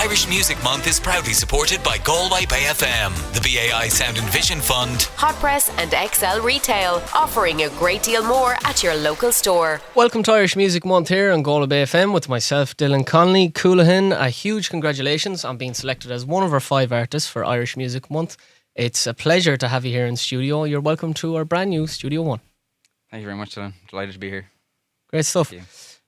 Irish Music Month is proudly supported by Galway Bay FM, the BAI Sound and Vision Fund, Hot Press and XL Retail, offering a great deal more at your local store. Welcome to Irish Music Month here on Galway Bay FM with myself, Dylan Connolly. Colohan, a huge congratulations on being selected as one of our 5 artists for Irish Music Month. It's a pleasure to have you here in studio. You're welcome to our brand new Studio One. Thank you very much, Dylan. Delighted to be here. Great stuff.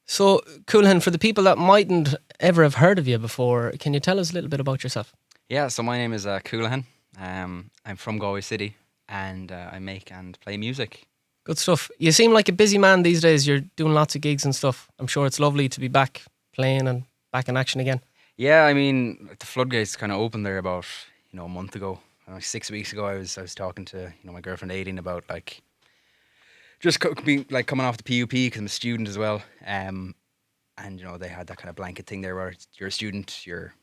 So, Colohan, for the people that mightn't ever have heard of you before, can you tell us a little bit about yourself? Yeah, so my name is Colohan. I'm from Galway City and I make and play music. Good stuff. You seem like a busy man these days. You're doing lots of gigs and stuff. I'm sure it's lovely to be back playing and back in action again. Yeah, I mean, the floodgates kind of opened there about, a month ago. 6 weeks ago, I was talking to, my girlfriend Aileen about just coming off the PUP because I'm a student as well. And they had that kind of blanket thing there where you're a student, you're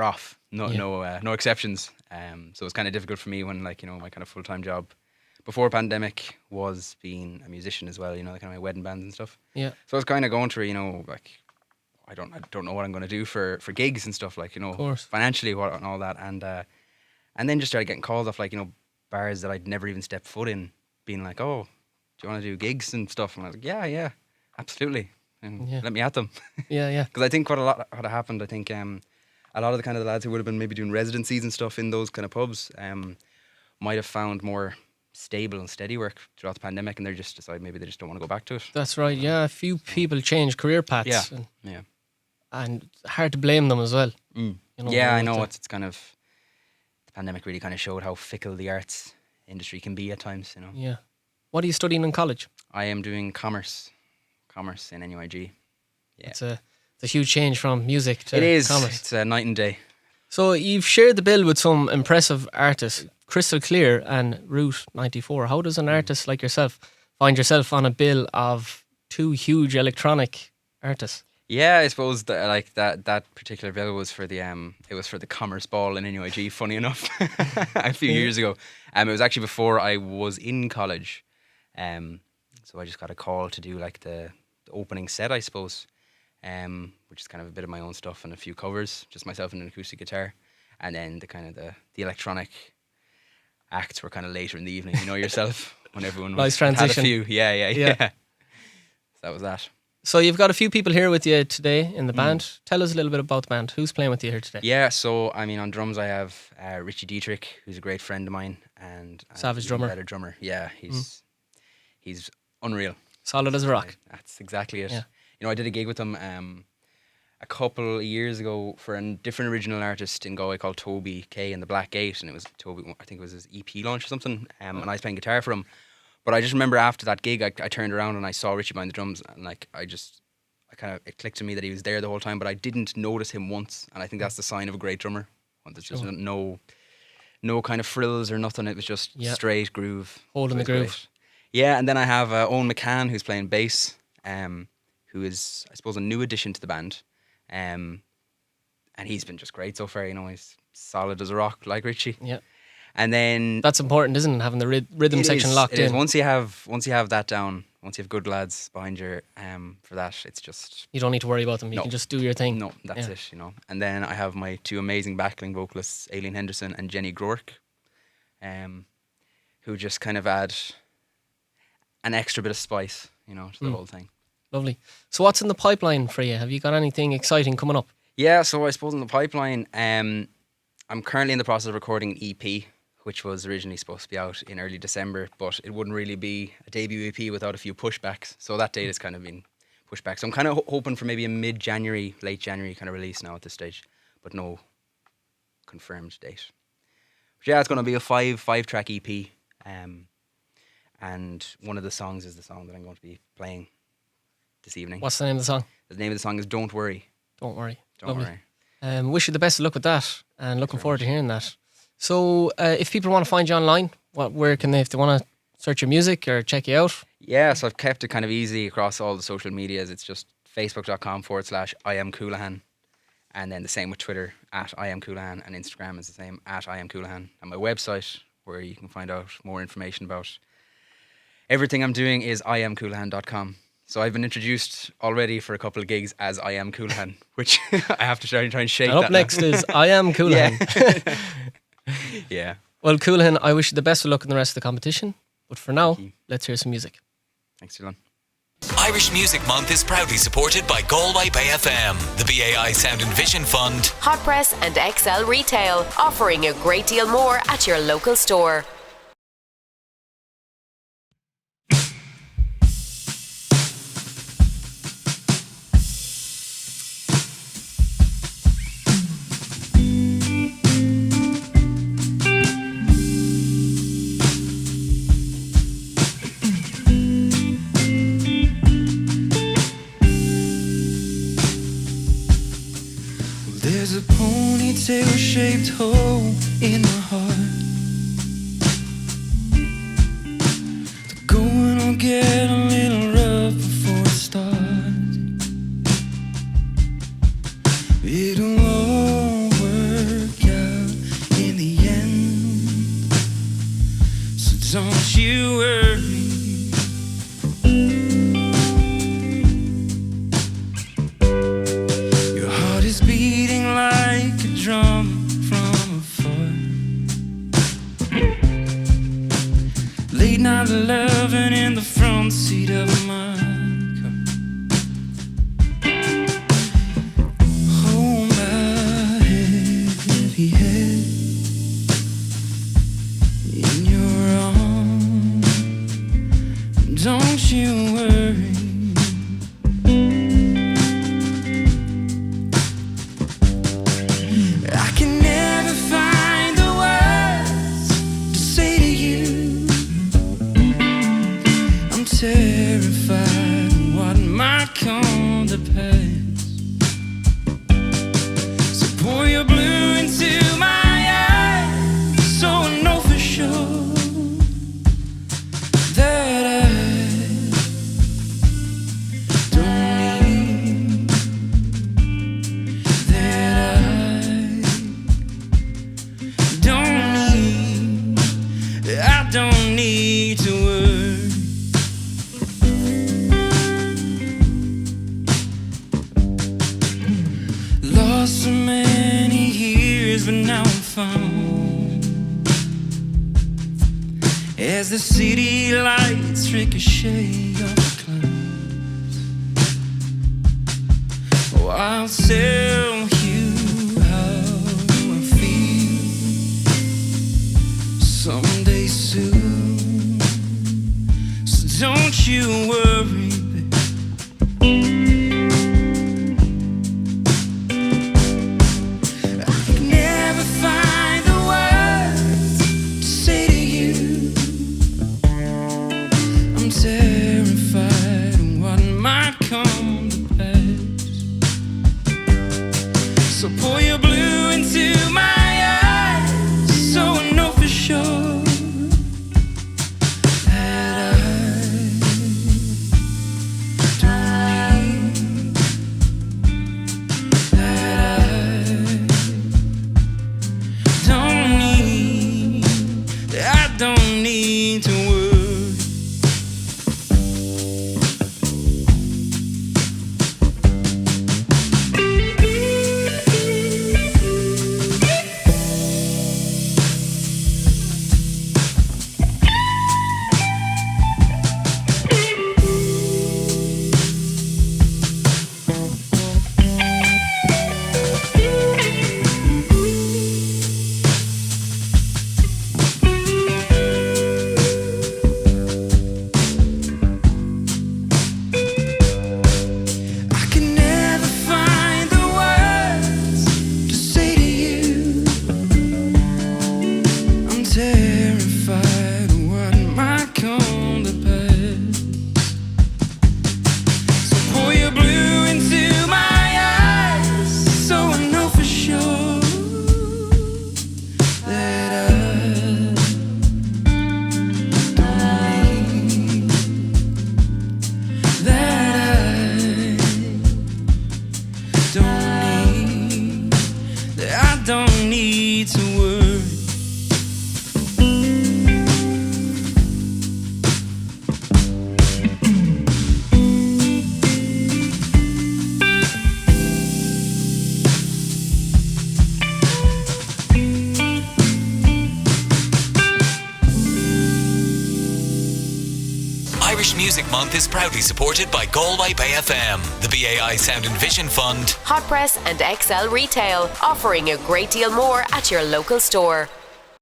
off, no exceptions. So it's kind of difficult for me when my kind of full time job before pandemic was being a musician as well. The kind of my wedding bands and stuff. Yeah. So I was kind of going through, I don't know what I'm going to do for gigs and stuff Of course. financially and all that, and then just started getting calls off bars that I'd never even stepped foot in, being like, oh, do you want to do gigs and stuff? And I was like, yeah, absolutely. And let me at them. Yeah. Because I think what had happened, I think a lot of the kind of the lads who would have been maybe doing residencies and stuff in those kind of pubs might have found more stable and steady work throughout the pandemic, and they just decide maybe they just don't want to go back to it. That's right. Yeah, a few people change career paths. Yeah. And hard to blame them as well. I know it's kind of, the pandemic really kind of showed how fickle the arts industry can be at times. Yeah. What are you studying in college? I am doing commerce in NUIG. Yeah. It's a huge change from music to it is. commerce. It's a night and day. So you've shared the bill with some impressive artists, Crystal Clear and Route 94. How does an artist like yourself find yourself on a bill of 2 huge electronic artists? Yeah, I suppose that particular bill was for the Commerce Ball in NUIG, funny enough, a few years ago. It was actually before I was in college. So I just got a call to do the opening set, I suppose, which is kind of a bit of my own stuff and a few covers, just myself and an acoustic guitar, and then the electronic acts were kind of later in the evening. You know yourself, when everyone nice had a transition. few. Yeah. So that was that. So you've got a few people here with you today in the band. Tell us a little bit about the band. Who's playing with you here today? Yeah, so I mean, on drums I have Richie Dietrich, who's a great friend of mine, and Savage drummer. Better drummer. Yeah, he's unreal. Solid as a rock. That's exactly it. Yeah. I did a gig with him a couple of years ago for a different original artist in Galway called Toby K and the Black Gate, and it was Toby, I think it was his EP launch or something, and I was playing guitar for him. But I just remember after that gig, I turned around and I saw Richie behind the drums, and it clicked to me that he was there the whole time, but I didn't notice him once, and I think that's the sign of a great drummer. When there's just no kind of frills or nothing. It was just straight groove, holding the groove. Great. Yeah, and then I have Owen McCann, who's playing bass, who is, I suppose, a new addition to the band, and he's been just great so far. He's solid as a rock, like Richie. Yeah. And then that's important, isn't it? Having the rhythm section locked in. It is. Once you have that down, once you have good lads behind you for that, it's just, you don't need to worry about them. You can just do your thing. No, that's it. And then I have my 2 amazing backing vocalists, Aileen Henderson and Jenny Groark, who just kind of add an extra bit of spice, to the whole thing. Lovely. So what's in the pipeline for you? Have you got anything exciting coming up? Yeah, so I suppose in the pipeline, I'm currently in the process of recording an EP, which was originally supposed to be out in early December, but it wouldn't really be a debut EP without a few pushbacks. So that date has kind of been pushed back. So I'm kind of hoping for maybe a mid-January, late January kind of release now at this stage, but no confirmed date. But yeah, it's going to be a five-track EP, and one of the songs is the song that I'm going to be playing this evening. What's the name of the song? The name of the song is Don't Worry. Don't Worry. Don't Lovely. Worry. Wish you the best of luck with that, and looking forward to hearing that. So if people want to find you online, where can they, if they want to search your music or check you out? Yeah, so I've kept it kind of easy across all the social medias. It's just facebook.com/IamColohan, and then the same with Twitter @IamColohan, and Instagram is the same @IamColohan, and my website where you can find out more information about everything I'm doing is iamcolohan.com. So I've been introduced already for a couple of gigs as I Am Colohan, which I have to try and shake And that up now. next is I Am Colohan. Yeah. Well, Colohan, I wish you the best of luck in the rest of the competition. But for now, let's hear some music. Thanks, Dylan. Irish Music Month is proudly supported by Galway Bay FM, the BAI Sound and Vision Fund, Hot Press and XL Retail, offering a great deal more at your local store. There's a ponytail-shaped hole in my heart. The going will get a little rough before it starts. It'll all work out in the end, so don't you worry. Your heart is beating like a drum from afar. Late night loving in the front seat of my car. Hold my heavy head in your arms. Don't you worry. I can never find the words to say to you. I'm terrified of what might come to pass. So pour your blue into my eyes, so I know for sure that I don't need, that I don't need to worry. Lost so many years, but now I'm found. As the city lights ricochet off the clouds, oh, I'll tell you how I feel someday soon. So don't you worry, babe. I can never find the words to say to you. I'm terrified of what might come to pass. So pour your blue into my eyes, so I know for sure that I don't need to worry. don't need to worry. Irish Music Month is proudly supported by Galway Bay FM, the BAI Sound and Vision Fund, Hot Press and XL Retail, offering a great deal more at your local store.